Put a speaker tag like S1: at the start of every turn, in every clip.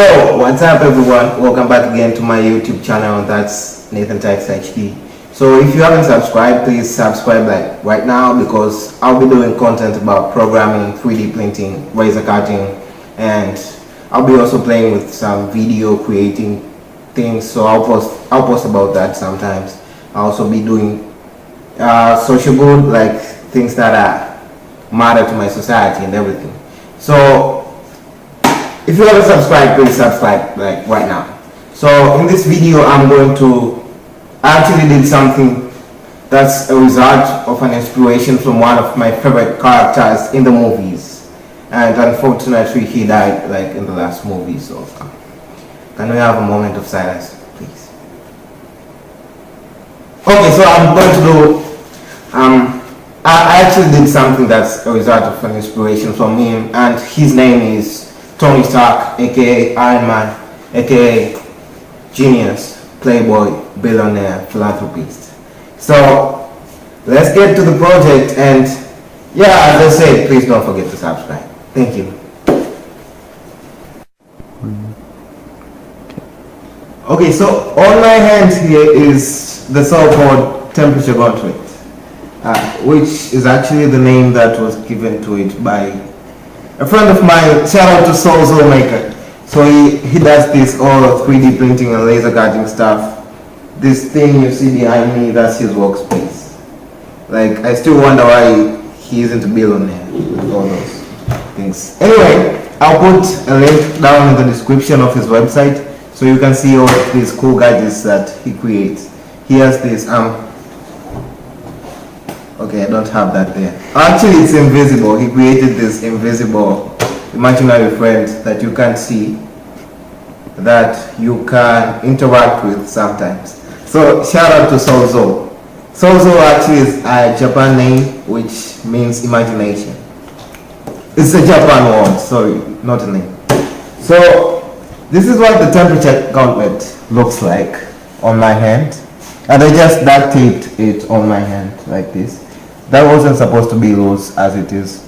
S1: Yo, what's up everyone? Welcome back again to my YouTube channel. That's Nathan Types HD. So if you haven't subscribed, please subscribe like right now, because I'll be doing content about programming, 3D printing, laser cutting, and I'll be also playing with some video creating things. So I'll post about that sometimes. I'll also be doing social good, like things that matter to my society and everything. So if you haven't subscribed, please subscribe like right now. So in this video, I actually did something that's a result of an inspiration from one of my favorite characters in the movies, and unfortunately he died like in the last movie. So can we have a moment of silence, please? Okay, so I'm going to do I actually did something that's a result of an inspiration from him, and his name is Tony Stark, aka Ironman, aka genius, playboy, billionaire, philanthropist. So let's get to the project, and yeah, as I said, please don't forget to subscribe. Thank you. Okay, so on my hand here is the so-called temperature gauntlet, which is actually the name that was given to it by a friend of mine. Shout out to Soul Maker. So he does this all 3D printing and laser cutting stuff. This thing you see behind me, that's his workspace. Like, I still wonder why he isn't a billionaire with all those things. Anyway, I'll put a link down in the description of his website so you can see all these cool gadgets that he creates. He has this okay, I don't have that there. Actually, it's invisible. He created this invisible imaginary friend that you can't see, that you can interact with sometimes. So shout out to Sozo. Sozo actually is a Japan name which means imagination. It's a Japan word, sorry, not a name. So this is what the temperature gauntlet looks like on my hand. And I just duct taped it on my hand like this. That wasn't supposed to be loose as it is,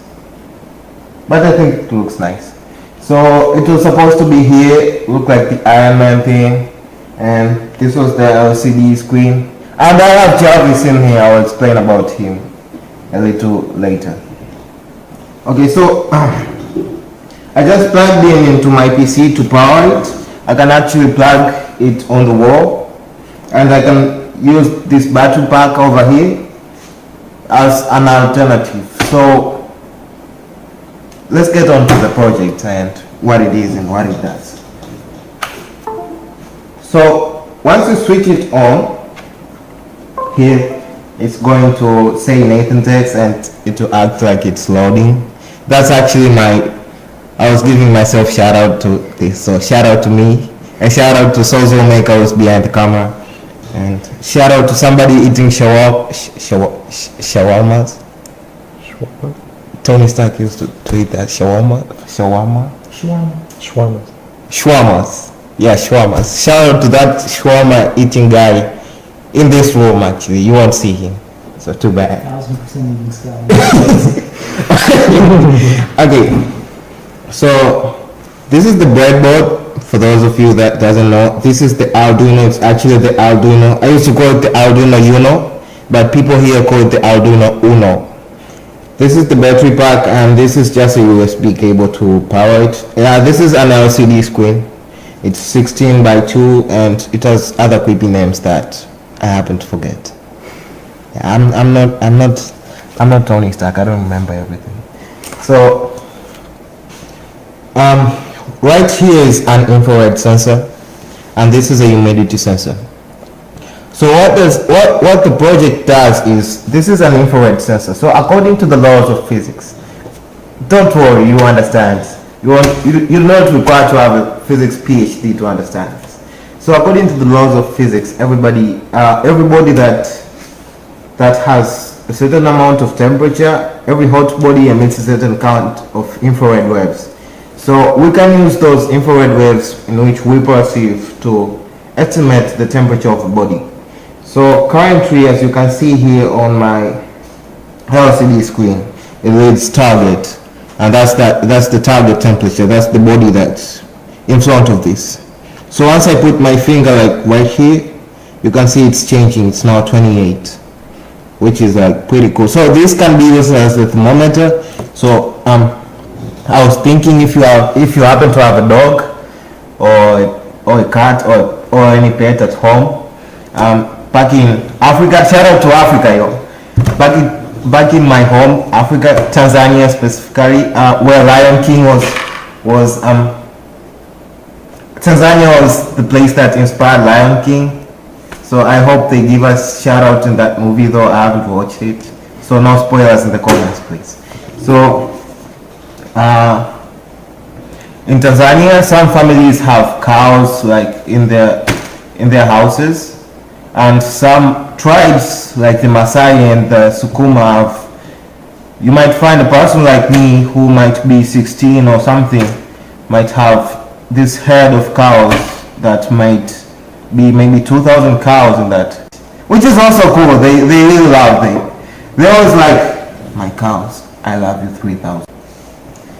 S1: but I think it looks nice. So it was supposed to be here, look like the Ironman thing, and this was the LCD screen. And I have Jarvis in here. I'll explain about him a little later. Okay, so I just plugged in into my PC to power it. I can actually plug it on the wall, and I can use this battery pack over here as an alternative. So let's get on to the project and what it is and what it does. So once you switch it on, here it's going to say Nathan Text and it will act like it's loading. That's actually I was giving myself shout out to this, so shout out to me, and shout out to Sozo Maker who's behind the camera. And shout out to somebody eating shawarmas. Tony Stark used to eat that shawarmas. Yeah, shawarmas. Shout out to that shawarma eating guy in this room. Actually, you won't see him, so too bad.
S2: 1000% this guy.
S1: Okay, so this is the breadboard. For those of you that doesn't know, this is the Arduino. It's actually the Arduino. I used to call it the Arduino Uno, but people here call it the Arduino Uno. This is the battery pack, and this is just a USB cable to power it. Yeah, this is an LCD screen. It's 16 by 2, and it has other creepy names that I happen to forget. Yeah, I'm not Tony Stark. I don't remember everything. So right here is an infrared sensor, and this is a humidity sensor. So what the project does is, this is an infrared sensor. So according to the laws of physics, don't worry, you understand. You're not required to have a physics PhD to understand this. So according to the laws of physics, everybody that has a certain amount of temperature, every hot body emits a certain count of infrared waves. So we can use those infrared waves in which we perceive to estimate the temperature of a body. So currently, as you can see here on my LCD screen, it reads target, and that's the target temperature. That's the body that in front of this. So once I put my finger like right here, you can see it's changing. It's now 28, which is like pretty cool. So this can be used as a thermometer. So I was thinking if you happen to have a dog or a cat or any pet at home, back in Africa, shout out to Africa, yo. Back in my home, Africa, Tanzania specifically, where Lion King was Tanzania was the place that inspired Lion King. So I hope they give us shout out in that movie, though I haven't watched it. So no spoilers in the comments, please. So in Tanzania, some families have cows like in their houses, and some tribes like the Maasai and the Sukuma have, you might find a person like me who might be 16 or something might have this herd of cows that might be maybe 2,000 cows in that, which is also cool. They really love they always like, my cows, I love you 3,000.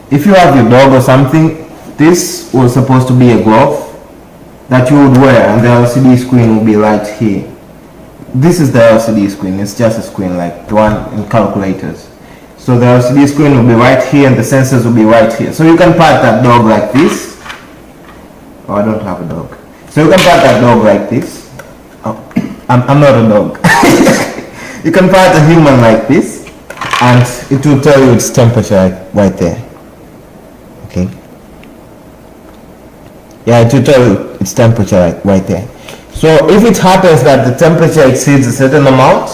S1: If you have your dog or something, this was supposed to be a glove that you would wear, and the LCD screen will be right here. This is the LCD screen. It's just a screen like the one in calculators. So the LCD screen will be right here and the sensors will be right here. So you can pat that dog like this. Oh, I don't have a dog. So you can pat that dog like this. Oh, I'm not a dog. You can pat a human like this, and it will tell you its temperature right there. Okay. Yeah, it will tell you its temperature right there. So if it happens that the temperature exceeds a certain amount,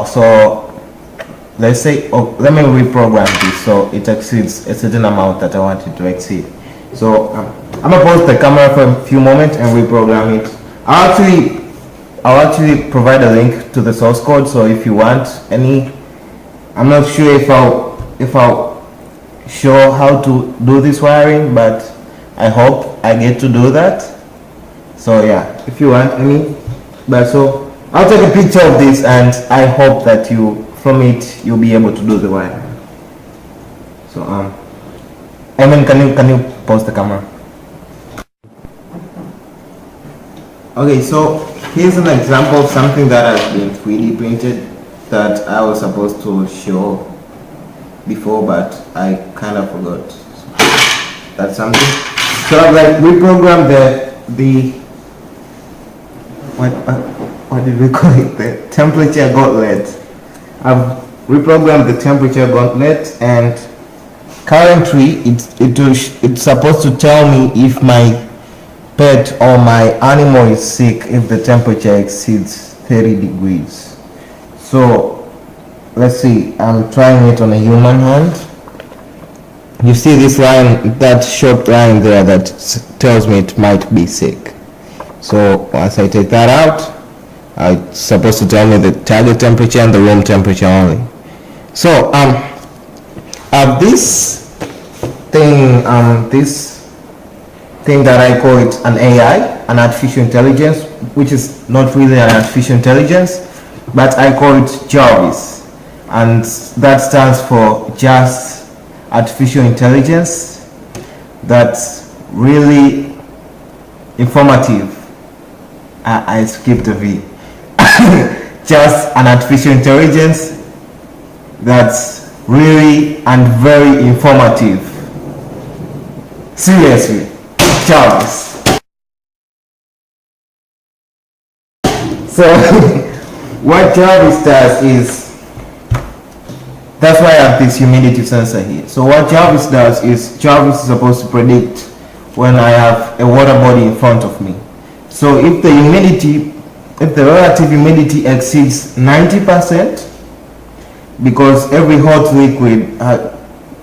S1: so let's say, let me reprogram this so it exceeds a certain amount that I want it to exceed. So I'm gonna pause the camera for a few moments and reprogram it. I'll actually provide a link to the source code. So if you want any, I'm not sure if I'll show how to do this wiring, but I hope I get to do that. So yeah, if you want any, but so I'll take a picture of this, and I hope that from it you'll be able to do the wiring. So Eamon, can you pause the camera? Okay, so here's an example of something that has been 3D printed that I was supposed to show before, but I kind of forgot. So that's something. So I've like reprogrammed the what did we call it? The temperature gauntlet. I've reprogrammed the temperature gauntlet, and currently it's supposed to tell me if my pet or my animal is sick if the temperature exceeds 30 degrees. So let's see, I'm trying it on a human hand. You see this line, that short line there that tells me it might be sick. So once I take that out, it's supposed to tell me the target temperature and the room temperature only. So this thing that I call it an AI, an artificial intelligence, which is not really an artificial intelligence, but I call it Jarvis, and that stands for just artificial intelligence that's really informative. I skipped a V. Just an artificial intelligence that's really and very informative. Seriously, Jarvis. So what Jarvis does is, that's why I have this humidity sensor here. So what Jarvis does is, Jarvis is supposed to predict when I have a water body in front of me. So if the relative humidity exceeds 90%, because every hot liquid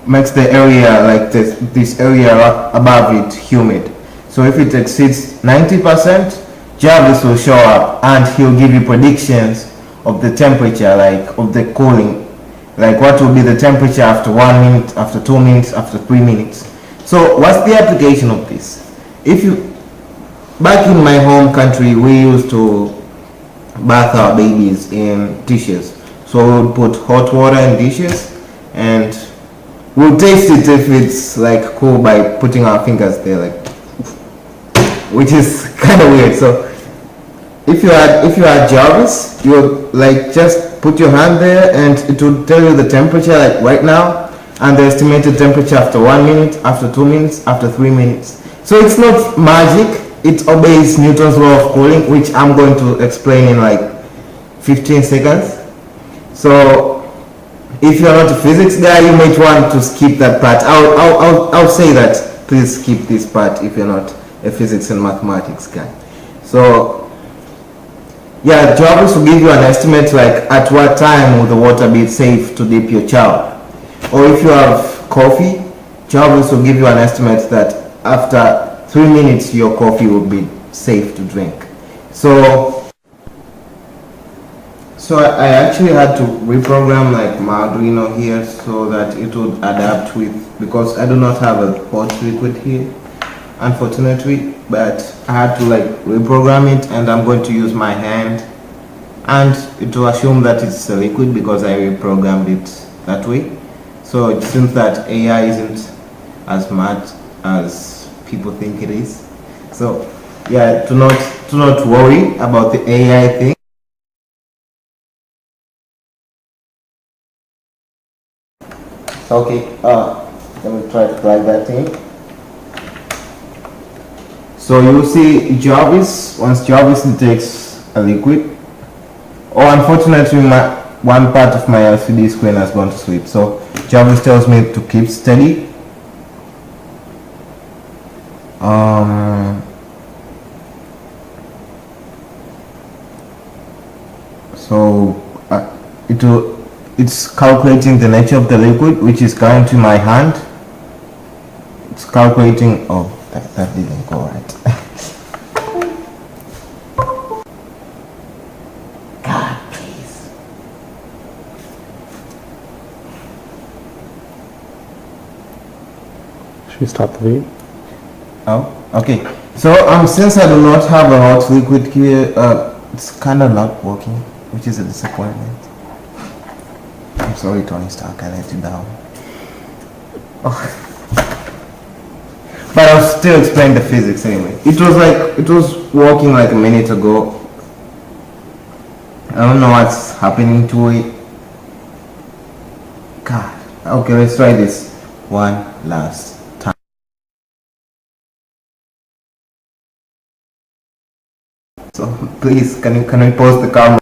S1: makes the area like this area above it humid. So if it exceeds 90%, Jarvis will show up and he'll give you predictions of the temperature, like of the cooling, like what will be the temperature after 1 minute, after 2 minutes, after 3 minutes. So what's the application of this? Back in my home country, we used to bath our babies in dishes. So we would put hot water in dishes, and we'll taste it if it's like cool by putting our fingers there, like, which is kind of weird. So if you had Jarvis, you would like just put your hand there and it would tell you the temperature like right now and the estimated temperature after 1 minute, after 2 minutes, after 3 minutes. So it's not magic, it obeys Newton's law of cooling, which I'm going to explain in like 15 seconds. So if you're not a physics guy, you might want to skip that part. I'll say that please skip this part if you're not a physics and mathematics guy. So yeah, Jarvis will give you an estimate like at what time will the water be safe to dip your child. Or if you have coffee, Jarvis will give you an estimate that after 3 minutes your coffee will be safe to drink. So I actually had to reprogram like my Arduino here so that it would adapt with, because I do not have a hot liquid here, unfortunately, but I had to like reprogram it, and I'm going to use my hand and it will assume that it's a liquid because I reprogrammed it that way. So it seems that AI isn't as smart as people think it is. So yeah, do not worry about the AI thing. Okay, let me try to plug that in. So you see Jarvis, once Jarvis detects a liquid, unfortunately one part of my LCD screen has gone to sleep. So Jarvis tells me to keep steady. It's calculating the nature of the liquid, which is currently my hand. It's calculating. Oh, that didn't go right. God, please.
S2: Should we start the video?
S1: Oh, okay. So since I do not have a hot liquid here, it's kind of not working, which is a disappointment. I'm sorry, Tony Stark, I let you down. Oh. But I'll still explain the physics anyway. It was working like a minute ago. I don't know what's happening to it. God. Okay, let's try this one last time. So please, can we pause the camera?